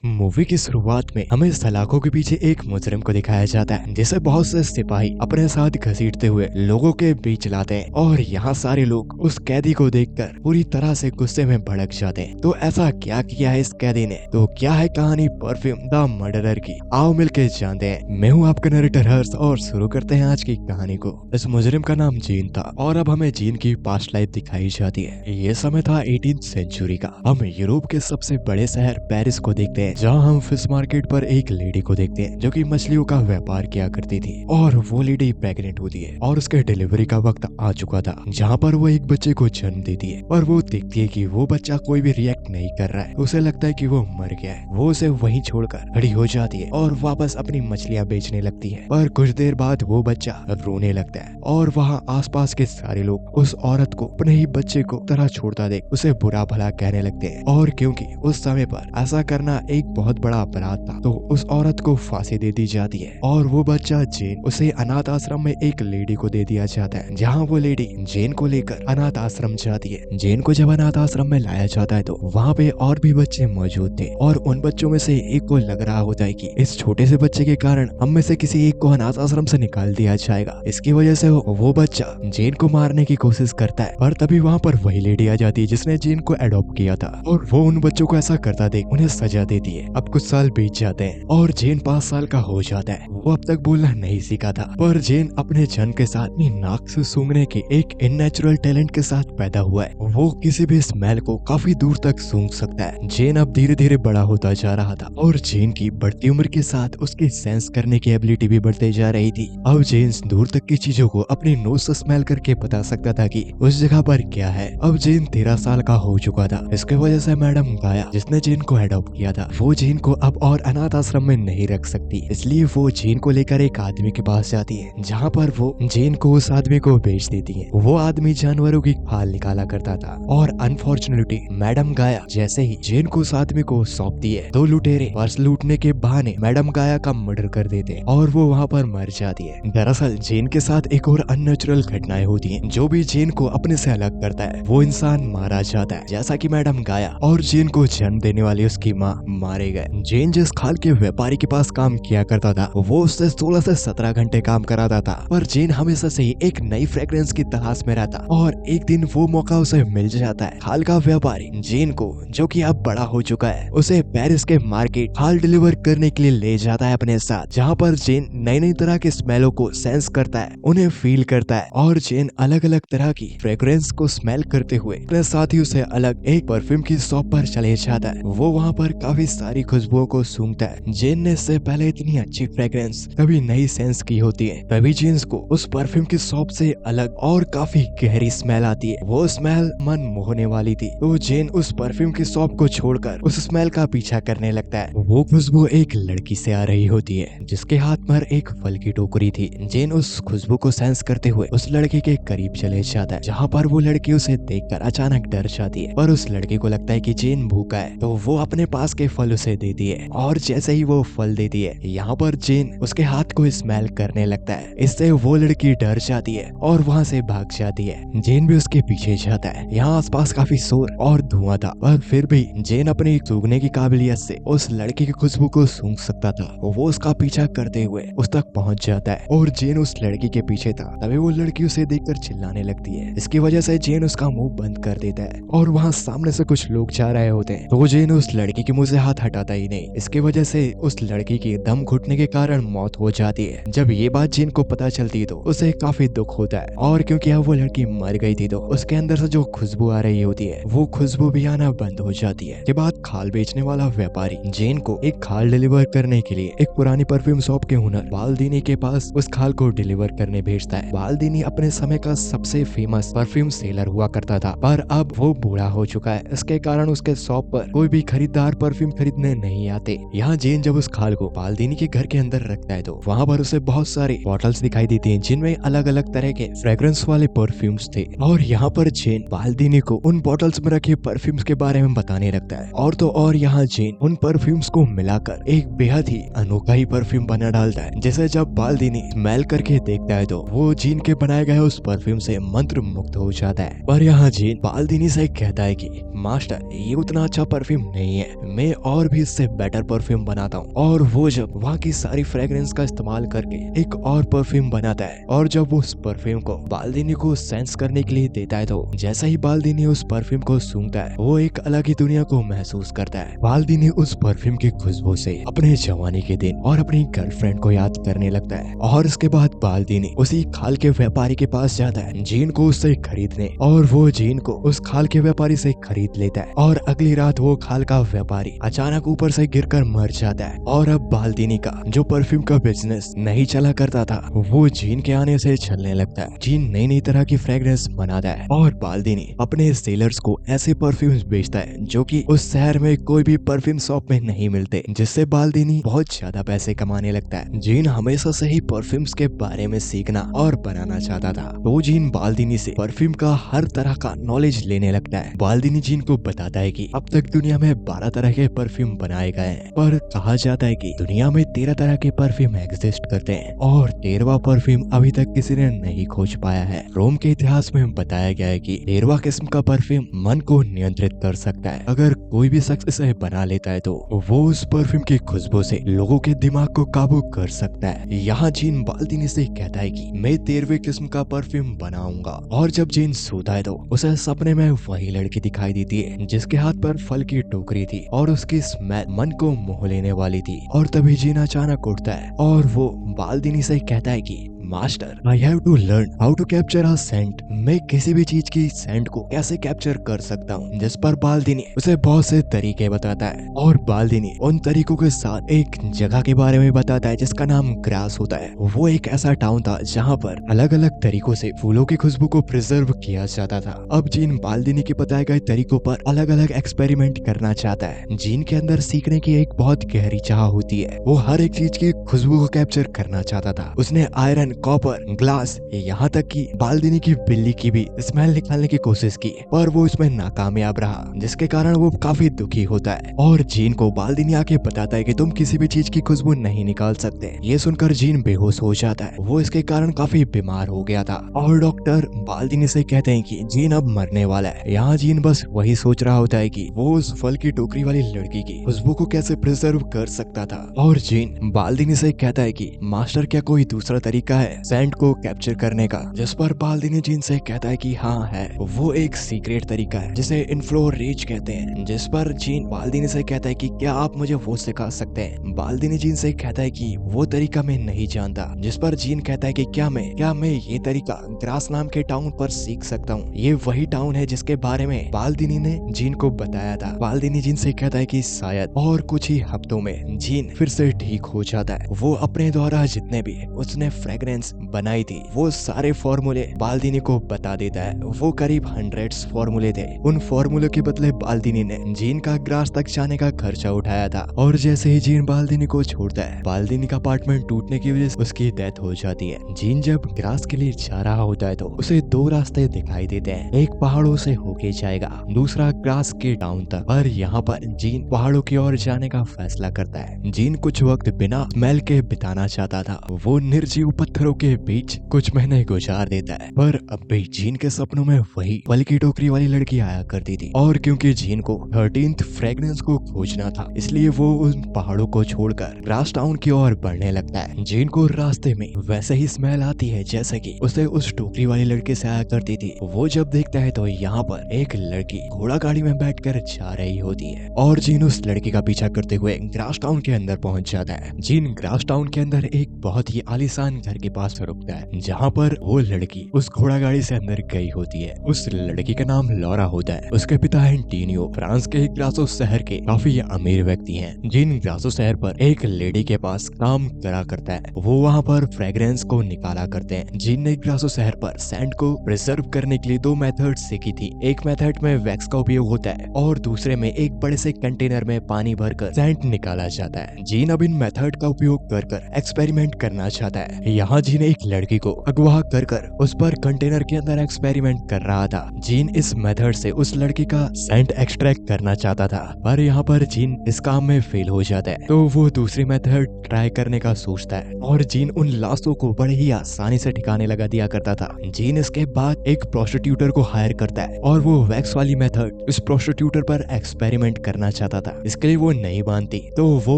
Movie की शुरुआत में हमें सलाखों के पीछे एक मुजरिम को दिखाया जाता है जिसे बहुत से सिपाही अपने साथ घसीटते हुए लोगों के बीच लाते हैं और यहाँ सारे लोग उस कैदी को देखकर पूरी तरह से गुस्से में भड़क जाते हैं। तो ऐसा क्या किया है इस कैदी ने? तो क्या है कहानी परफ्यूम द मर्डरर की? आओ मिलके जानते हैं। मैं हूँ आपका नरेटर हर्ष और शुरू करते हैं आज की कहानी को। इस मुजरिम का नाम जीन था और अब हमें जीन की पास्ट लाइफ दिखाई जाती है। ये समय था 18th सेंचुरी का। हम यूरोप के सबसे बड़े शहर पेरिस को देखते हैं, जहाँ हम फिश मार्केट पर एक लेडी को देखते हैं जो कि मछलियों का व्यापार किया करती थी और वो लेडी प्रेग्नेंट होती है और उसके डिलीवरी का वक्त आ चुका था, जहाँ पर वो एक बच्चे को जन्म देती है। पर वो देखती है कि वो बच्चा कोई भी रिएक्ट नहीं कर रहा है। उसे लगता है कि वो मर गया है। वो उसे वहीं छोड़कर खड़ी हो जाती है और वापस अपनी मछलियां बेचने लगती है। पर कुछ देर बाद वो बच्चा रोने लगता है और वहाँ आसपास के सारे लोग उस औरत को अपने ही बच्चे को तरह छोड़ता देख उसे बुरा भला कहने लगते हैं। और क्योंकि उस समय पर ऐसा करना एक बहुत बड़ा अपराध था, तो उस औरत को फांसी दे दी जाती है और वो बच्चा जेन उसे अनाथ आश्रम में एक लेडी को दे दिया जाता है, जहाँ वो लेडी जेन को लेकर अनाथ आश्रम जाती है। जेन को जब अनाथ आश्रम में लाया जाता है तो वहाँ पे और भी बच्चे मौजूद थे और उन बच्चों में से एक को लग रहा होता है कि इस छोटे से बच्चे के कारण हम में से किसी एक को अनाथ आश्रम से निकाल दिया जाएगा। इसकी वजह से वो बच्चा जेन को मारने की कोशिश करता है, पर तभी वहाँ पर वही लेडी आ जाती है जिसने जेन को अडॉप्ट किया था और वो उन बच्चों को ऐसा करता देख उन्हें सजा देती है। अब कुछ साल बीत जाते हैं और जेन 5 साल का हो जाता है। वो अब तक बोलना नहीं सीखा था, पर जेन अपने जन्म के साथ अपनी नाक से सूंघने के एक इननेचुरल टैलेंट के साथ पैदा हुआ है। वो किसी भी स्मेल को काफी दूर तक सूंघ सकता है। जेन अब धीरे धीरे बड़ा होता जा रहा था और जेन की बढ़ती उम्र के साथ उसकी सेंस करने की एबिलिटी भी बढ़ते जा रही थी। अब जेन दूर तक की चीजों को अपनी नोज से स्मेल करके बता सकता था कि उस जगह पर क्या है। अब जेन 13 साल का हो चुका था। इसके वजह से मैडम गाया, जिसने जेन को अडॉप्ट किया था, वो जेन को अब और अनाथ आश्रम में नहीं रख सकती। इसलिए वो जेन को लेकर एक आदमी के पास जाती है, जहाँ पर वो जेन को उस आदमी को बेच देती है। वो आदमी जानवरों की खाल निकाला करता था और अनफॉर्चुनेटली मैडम गाया जैसे ही जेन को उस आदमी को सौंपती है तो लुटेरे पर्स लूटने के बहाने मैडम गाया का मर्डर कर देते हैं और वो वहाँ पर मर जाती है। दरअसल जेन के साथ एक और अननेचुरल घटनाएं होती हैं। जो भी जेन को अपने से अलग करता है वो इंसान मारा जाता है, जैसा कि मैडम गाया और जेन को जन्म देने वाली उसकी माँ मारे गए। जेन जिस खाल के व्यापारी के पास काम किया करता था वो उससे 16 से 17 घंटे काम कराता था, पर जेन हमेशा से ही एक नई फ्रेग्रेंस की तलाश में रहता और एक दिन वो मौका उसे मिल जाता है। खाल का व्यापारी जेन को, जो कि अब बड़ा हो चुका है, उसे पेरिस के मार्केट खाल डिलीवर करने के लिए ले जाता है अपने साथ, जहाँ पर जेन नई नई तरह के स्मेलों को सेंस करता है, उन्हें फील करता है और जेन अलग अलग तरह की फ्रेग्रेंस को स्मेल करते हुए अपने साथ ही उसे अलग एक परफ्यूम की शॉप पर चले जाता है। वो वहाँ पर काफी सारी खुशबुओं को सूंघता है। जेन ने इससे पहले इतनी अच्छी फ्रेग्रेंस कभी नहीं सेंस की होती है, तभी जेन को उस परफ्यूम की शॉप से अलग और काफी गहरी स्मेल आती है। वो स्मेल मन मोहने वाली थी, तो जेन उस परफ्यूम की शॉप को छोड़कर उस स्मेल का पीछा करने लगता है। वो खुशबू एक लड़की से आ रही होती है जिसके हाथ पर एक फल की टोकरी थी। जेन उस खुशबू को सेंस करते हुए उस लड़की के करीब चले जाता है, जहाँ पर वो लड़की उसे देखकर अचानक डर जाती है। पर उस लड़की को लगता है कि जेन भूखा है, तो वो अपने पास के फल उसे देती है और जैसे ही वो फल देती है, यहाँ पर जेन उसके हाथ को स्मेल करने लगता है। इससे वो लड़की डर जाती है और वहाँ से भाग जाती है। जेन भी उसके पीछे जाता है। यहाँ आसपास काफी शोर और धुआं था, पर फिर भी जेन अपनी सूंघने की काबिलियत से उस लड़की की खुशबू को सूंघ सकता था। वो उसका पीछा करते हुए उस तक पहुंच जाता है और जेन उस लड़की के पीछे था। तभी वो लड़की उसे देखकर चिल्लाने लगती है। इसकी वजह से जेन उसका मुंह बंद कर देता है और वहाँ सामने से कुछ लोग जा रहे होते हैं, तो जेन उस लड़की के मुंह से हाथ हटाता ही नहीं। इसकी वजह से उस लड़की की दम घुटने के कारण मौत हो जाती है। जब ये बात जेन को पता चलती है तो उसे काफी दुख होता है और क्योंकि अब वो लड़की मर गई थी तो उसके अंदर से जो खुशबू आ रही होती है वो खुशबू भी आना बंद हो जाती है। के बाद खाल बेचने वाला व्यापारी जेन को एक खाल डिलीवर करने के लिए एक पुरानी परफ्यूम शॉप के हुनर बाल्दीनी के पास उस खाल को डिलीवर करने भेजता है। बाल्दीनी अपने समय का सबसे फेमस परफ्यूम सेलर हुआ करता था, पर अब वो बूढ़ा हो चुका है। इसके कारण उसके शॉप पर कोई भी खरीदार परफ्यूम खरीदने नहीं आते। यहाँ जेन जब उस खाल को बाल्दीनी के घर के अंदर रखता है तो वहाँ पर उसे बहुत सारी बॉटल्स दिखाई देती हैं जिनमें अलग अलग तरह के फ्रेग्रेंस वाले परफ्यूम्स थे और यहाँ पर जेन बाल्दीनी को उन बॉटल्स में रखे परफ्यूम्स के बारे में बताने लगता है। और तो और यहाँ जेन उन परफ्यूम्स को मिलाकर एक बेहद ही अनोखा ही परफ्यूम बना डालता है, जिसे जब बाल्दीनी स्मेल करके देखता है तो वो जेन के बनाए गए उस परफ्यूम से मंत्र मुक्त हो जाता है। पर यहाँ जेन बाल्दीनी से कहता है कि मास्टर, ये उतना अच्छा परफ्यूम नहीं है, मैं और भी इससे बेटर परफ्यूम बनाता हूँ। और वो जब वहाँ की सारी फ्रेग्रेंस का इस्तेमाल करके एक और परफ्यूम बनाता है, और जब वो उस परफ्यूम को बाल्दीनी को सेंस करने के लिए देता है, तो जैसा ही बाल्दीनी उस परफ्यूम को सूंघता है, वो एक अलग ही दुनिया को महसूस करता है। बाल्दीनी उस परफ्यूम की खुशबू से अपने जवानी के दिन और अपनी गर्लफ्रेंड को याद करने लगता है। और उसके बाद बाल्दीनी उसी खाल के व्यापारी के पास जाता है जीन को उससे खरीदने, और वो जीन को उस खाल के व्यापारी से खरीद लेता है। और अगली रात वो खाल का व्यापारी अचानक ऊपर से गिरकर मर जाता है। और अब बाल्दीनी का जो परफ्यूम का बिजनेस नहीं चला करता था, वो जीन के आने से चलने लगता है। जीन नई नई तरह की फ्रेग्रेंस बनाता है, और बाल्दीनी अपने सेलर्स को ऐसे परफ्यूम्स बेचता है जो कि उस शहर में कोई भी परफ्यूम शॉप में नहीं मिलते, जिससे बाल्दीनी बहुत ज्यादा पैसे कमाने लगता है। जीन हमेशा से ही परफ्यूम्स के बारे में सीखना और बनाना चाहता था, तो जीन बाल्दीनी से परफ्यूम का हर तरह का नॉलेज लेने लगता है। बाल्दीनी जीन को बताता है कि अब तक दुनिया में 12 तरह के परफ्यूम बनाए गए हैं, पर कहा जाता है कि दुनिया में 13 तरह के परफ्यूम एग्जिस्ट करते हैं, और 13वां परफ्यूम अभी तक किसी ने नहीं खोज पाया है। रोम के इतिहास में बताया गया है कि 13वां किस्म का परफ्यूम मन को नियंत्रित कर सकता है। अगर कोई भी शख्स इसे बना लेता है, तो वो उस परफ्यूम की खुशबू से लोगों के दिमाग को काबू कर सकता है। यहाँ जीन बाल्दीनी से कहता है कि मैं 13वें किस्म का परफ्यूम बनाऊंगा। और जब जीन सोता है, तो उसे सपने में वही लड़की दिखाई देती है जिसके हाथ पर फल की टोकरी थी, और उसकी स्मेल मन को मोह लेने वाली थी। और तभी जीन अचानक उठता है, और वो बाल्दीनी से कहता है कि master, I have to learn how to capture a scent. मैं किसी भी चीज की सेंट को कैसे कैप्चर कर सकता हूँ। जिस पर बाल्दीनी उसे बहुत से तरीके बताता है, और बाल्दीनी उन तरीकों के साथ एक जगह के बारे में बताता है जिसका नाम ग्रास होता है। वो एक ऐसा टाउन था जहाँ पर अलग अलग तरीकों से फूलों की खुशबू को प्रिजर्व किया जाता था। अब जीन बाल्दीनी के बताए गए तरीकों पर अलग अलग एक्सपेरिमेंट करना चाहता है। जीन के अंदर सीखने की एक बहुत गहरी चाह होती है। वो हर एक चीज की खुशबू को कैप्चर करना चाहता था। उसने आयरन, कॉपर, ग्लास, यहाँ तक कि बाल्दीनी की बिल्ली की भी स्मेल निकालने की कोशिश की, पर वो इसमें नाकामयाब रहा, जिसके कारण वो काफी दुखी होता है। और जीन को बाल्दीनी आके बताता है कि तुम किसी भी चीज की खुशबू नहीं निकाल सकते। ये सुनकर जीन बेहोश हो जाता है। वो इसके कारण काफी बीमार हो गया था, और डॉक्टर बाल्दीनी से कहते हैं कि जीन अब मरने वाला है। यहाँ जीन बस वही सोच रहा होता है कि वो उस फल की टोकरी वाली लड़की की खुशबू को कैसे प्रिजर्व कर सकता था। और जीन बाल्दीनी से कहता है कि मास्टर, क्या कोई दूसरा तरीका है सेंट को कैप्चर करने का। जिस पर बाल्दीनी जीन से कहता है कि हाँ है। वो एक सीक्रेट तरीका है जिसे इन्फ्लोरेज कहते हैं। जिस पर जीन बाल्दीनी से कहता है कि क्या आप मुझे वो सिखा सकते हैं। बाल्दीनी जीन से कहता है कि वो तरीका मैं नहीं जानता। जिस पर जीन कहता है कि क्या मैं ये तरीका ग्रास नाम के टाउन पर सीख सकता हूँ। ये वही टाउन है जिसके बारे में बाल्दीनी ने जीन को बताया था। बाल्दीनी जीन से कहता है कि शायद और कुछ ही हफ्तों में जीन फिर से ठीक हो जाता है। वो अपने द्वारा जितने भी उसने फ्रेग्रेंस बनाई थी, वो सारे फॉर्मूले बाल्दीनी को बता देता है। वो करीब 100 फॉर्मूले थे। उन फॉर्मूले के बदले बाल्दीनी ने जीन का ग्रास तक जाने का खर्चा उठाया था। और जैसे ही जीन बाल्दीनी को छोड़ता है, बाल्दीनी का अपार्टमेंट टूटने की वजह से उसकी डेथ हो जाती है। जीन जब ग्रास के लिए जा रहा होता है, तो उसे 2 रास्ते दिखाई देते हैं। एक पहाड़ों से होके जाएगा, दूसरा ग्रास के टाउन तक। पर यहाँ पर जीन पहाड़ों की ओर जाने का फैसला करता है। जीन कुछ वक्त बिना स्मेल के बिताना चाहता था। वो निर्जीव पत्थरों के बीच कुछ महीने गुजार देता है। पर अब भी जीन के सपनों में वही फल की टोकरी वाली लड़की आया करती थी। और क्योंकि जीन को 13th फ्रेग्रेंस को खोजना था, इसलिए वो उन पहाड़ों को छोड़कर ग्रास टाउन की ओर बढ़ने लगता है। जीन को रास्ते में वैसे ही स्मेल आती है जैसे कि उसे उस टोकरी वाली लड़की से आया करती थी। वो जब देखता है, तो यहाँ पर एक लड़की घोड़ा गाड़ी में बैठकर जा रही होती है। और जीन उस लड़की का पीछा करते हुए ग्रास टाउन के अंदर पहुंच जाता है। जीन ग्रास टाउन के अंदर एक बहुत ही आलीशान घर के पास रुकता है, जहाँ पर वो लड़की उस घोड़ा गाड़ी से अंदर गई होती है। उस लड़की का नाम लॉरा होता है। उसके पिता एंटीनियो फ्रांस के ग्रासो शहर के काफी अमीर व्यक्ति हैं। जीन ग्रासो शहर पर एक लेडी के पास काम करा करता है। वो वहाँ पर फ्रेग्रेंस को निकाला करते हैं। जीन ने ग्रासो शहर पर सैंड को प्रिजर्व करने के लिए 2 मेथड सीखी थी। एक मेथड में वैक्स का उपयोग होता है, और दूसरे में एक बड़े से कंटेनर में पानी भरकर सैंड निकाला जाता है। जीन अब इन मेथड का उपयोग कर एक्सपेरिमेंट करना चाहता है। यहाँ जीन एक लड़की को अगवा कर कर उस पर कंटेनर के अंदर एक्सपेरिमेंट कर रहा था। जीन इस मेथड से उस लड़की का सेंट एक्सट्रैक्ट करना चाहता था, पर यहाँ पर जीन इस काम में फेल हो जाता है, तो वो दूसरी मेथड ट्राई करने का सोचता है और जीन उन लाशों को बड़े ही आसानी से ठिकाने लगा दिया करता था। जीन इसके बाद एक प्रोस्टिट्यूटर को हायर करता है और वो वैक्स वाली मेथड उस प्रोस्टिट्यूटर पर एक्सपेरिमेंट करना चाहता था। इसके लिए वो नहीं मानती, तो वो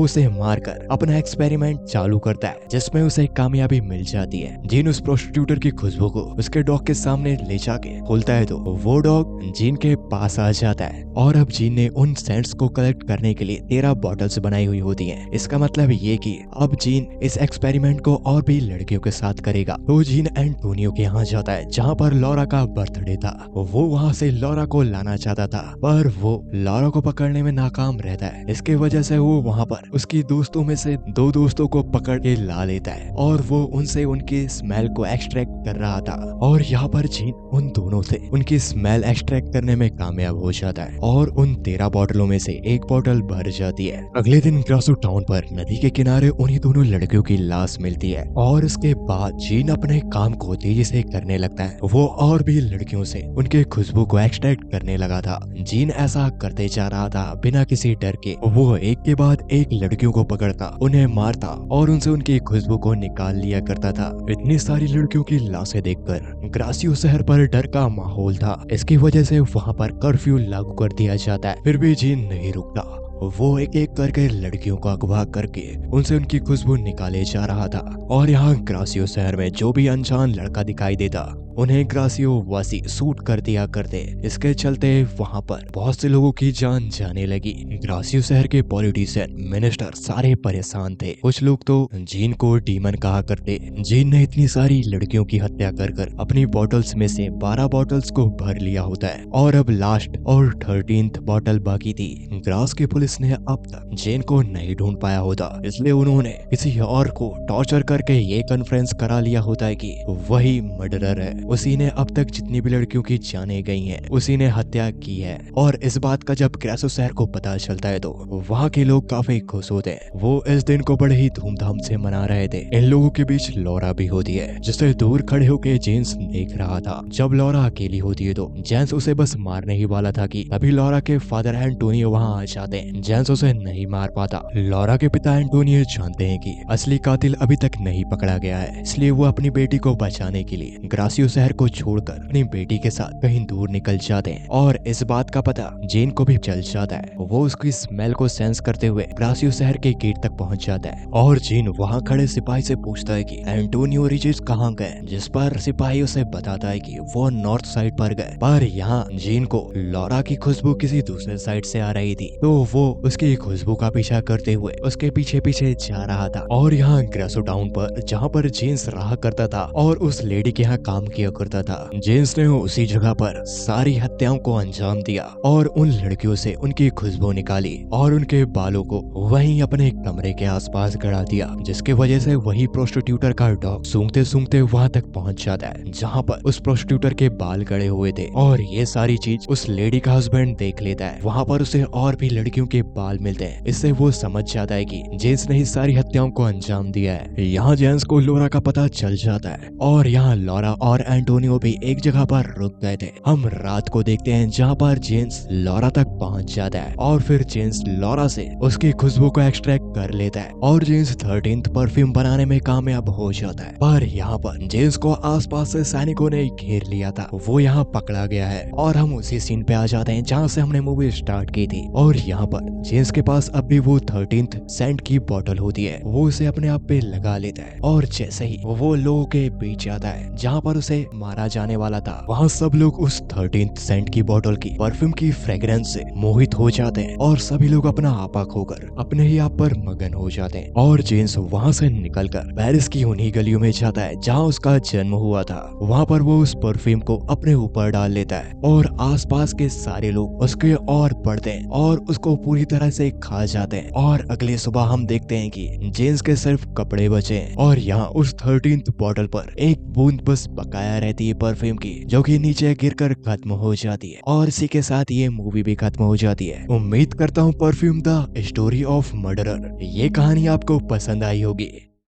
उसे मारकर अपना एक्सपेरिमेंट चालू करता है, जिसमें उसे कामयाबी मिल जाती है। जीन उस प्रोस्टिट्यूटर की खुशबू को उसके डॉग के सामने ले जाके खोलता है, तो वो डॉग जीन के पास आ जाता है और अब जीन ने उन सेंट्स को कलेक्ट करने के लिए 13 बॉटल्स बनाई हुई होती हैं। इसका मतलब ये कि अब जीन इस एक्सपेरिमेंट को और भी लड़कियों के साथ करेगा। तो जीन एंटोनियो के यहाँ जाता है, जहाँ पर लॉरा का बर्थडे था। वो वहाँ से लॉरा को लाना चाहता था, पर वो लॉरा को पकड़ने में नाकाम रहता है। इसके वजह से वो वहाँ पर उसकी दोस्तों में से 2 दोस्तों को पकड़ के ला लेता है और वो उनसे उनकी स्मेल को एक्सट्रैक्ट कर रहा था। और यहाँ पर जीन उन दोनों से उनकी स्मेल एक्सट्रैक्ट करने में कामयाब हो जाता है और उन 13 बॉटलों में से एक बॉटल भर जाती है। अगले दिन ग्रासो टाउन पर नदी के किनारे उन्हीं दोनों लड़कियों की लाश मिलती है और इसके बाद जीन अपने काम को तेजी से करने लगता है। वो और भी लड़कियों से उनके खुशबू को एक्सट्रैक्ट करने लगा था। जीन ऐसा करते जा रहा था बिना किसी डर के। वो एक के बाद एक लड़कियों को पकड़ता, उन्हें मारता और उनसे उनकी खुशबू को निकाल लिया करता था। इतनी सारी लड़कियों की लाशें देखकर ग्रासियो शहर पर डर का माहौल था। इसकी वजह से वहाँ पर कर्फ्यू लागू कर दिया जाता है, फिर भी जीन नहीं रुकता। वो एक एक करके लड़कियों को अगवा करके उनसे उनकी खुशबू निकाले जा रहा था और यहाँ ग्रासियो शहर में जो भी अनजान लड़का दिखाई देता उन्हें ग्रासियो वासी सूट कर दिया करते। इसके चलते वहाँ पर बहुत से लोगों की जान जाने लगी। ग्रासियो शहर के पॉलिटिशियन, मिनिस्टर सारे परेशान थे। कुछ लोग तो जीन को डीमन कहा करते। जीन ने इतनी सारी लड़कियों की हत्या कर कर अपनी बॉटल्स में से 12 बॉटल्स को भर लिया होता है और अब लास्ट और 13th बॉटल बाकी थी। ग्रास की पुलिस ने अब तक जीन को नहीं ढूंढ पाया होता, इसलिए उन्होंने किसी और को टॉर्चर करके ये कॉन्फ्रेंस करा लिया होता है कि वही मर्डरर है। उसी ने अब तक जितनी भी लड़कियों की जानें गई हैं, उसी ने हत्या की है। और इस बात का जब ग्रासो शहर को पता चलता है तो वहाँ के लोग काफी खुश होते हैं। वो इस दिन को बड़े ही धूमधाम से मना रहे थे। इन लोगों के बीच लॉरा भी होती है, जिसे दूर खड़े होकर जेम्स देख रहा था। जब लॉरा अकेली होती है तो जेम्स उसे बस मारने ही वाला था कि तभी लॉरा के फादर एंटोनियो वहाँ आ जाते हैं। जेम्स उसे नहीं मार पाता। लॉरा के पिता एंटोनियो जानते हैं कि असली कातिल अभी तक नहीं पकड़ा गया है, इसलिए वो अपनी बेटी को बचाने के लिए ग्रासियो शहर को छोड़कर अपनी बेटी के साथ कहीं दूर निकल जाते हैं। और इस बात का पता जेन को भी चल जाता है। वो उसकी स्मेल को सेंस करते हुए ग्रासियो शहर के गेट तक पहुंच जाता है और जेन वहां खड़े सिपाही से पूछता है कि एंटोनियो रिजिस कहाँ गए, जिस पर सिपाही उसे बताता है कि वो नॉर्थ साइड पर गए। पर यहाँ जेन को लॉरा की खुशबू किसी दूसरे साइड से आ रही थी, तो वो उसकी खुशबू का पीछा करते हुए उसके पीछे पीछे जा रहा था। और यहाँ ग्रासो टाउन पर जहाँ पर जेम्स रहा करता था और उस लेडी के यहाँ काम किया करता था, जेम्स ने उसी जगह पर सारी हत्याओं को अंजाम दिया और उन लड़कियों से उनकी खुशबू निकाली और उनके बालों को वहीं अपने कमरे के आसपास गड़ा दिया, जिसके वजह से वही प्रोस्टिट्यूटर का डॉग सूंघते सूंघते वहां तक पहुंच जाता है जहां पर उस प्रोस्टिट्यूटर के बाल गड़े हुए थे। और ये सारी चीज उस लेडी का हस्बैंड देख लेता है। वहां पर उसे और भी लड़कियों के बाल मिलते हैं। इससे वो समझ जाता है कि जेम्स ने ही सारी हत्याओं को अंजाम दिया है। यहाँ जेम्स को लॉरा का पता चल जाता है और यहाँ लॉरा और एंटोनियो भी एक जगह पर रुक गए थे। हम रात को देखते हैं जहाँ पर जेम्स लॉरा तक पहुंच जाता है और फिर जेम्स लॉरा से उसकी खुशबू को एक्सट्रैक्ट कर लेता है और जेम्स 13th परफ्यूम बनाने में कामयाब हो जाता है। पर यहाँ पर जेम्स को आसपास से सैनिकों ने घेर लिया था। वो यहाँ पकड़ा गया है और हम उसी सीन पे आ जाते हैं जहाँ से हमने मूवी स्टार्ट की थी। और यहाँ पर जेम्स के पास अब भी वो 13th सेंट की बोतल होती है। वो उसे अपने आप पे लगा लेता है और जैसे ही वो लोगों के बीच आता है जहाँ पर उसे मारा जाने वाला था, वहाँ सब लोग उस 13th सेंट की बोतल की परफ्यूम की फ्रेग्रेंस से मोहित हो जाते हैं और सभी लोग अपना आपा खोकर अपने ही आप पर मगन हो जाते हैं। और जेम्स वहाँ से निकलकर पेरिस की उन्हीं गलियों में जाता है जहाँ उसका जन्म हुआ था। वहाँ पर वो उस परफ्यूम को अपने ऊपर डाल लेता है और आसपास के सारे लोग उसके और पड़ते हैं और उसको पूरी तरह से खा जाते हैं। और अगली सुबह हम देखते हैं कि जेम्स के सिर्फ कपड़े बचे हैं और यहाँ उस 13th बॉटल पर एक बूंद बस बकाया रहती है परफ्यूम की, जो कि नीचे गिरकर खत्म हो जाती है। और इसी के साथ ये मूवी भी खत्म हो जाती है। उम्मीद करता हूँ perfume the story of murderer ये कहानी आपको पसंद आई होगी।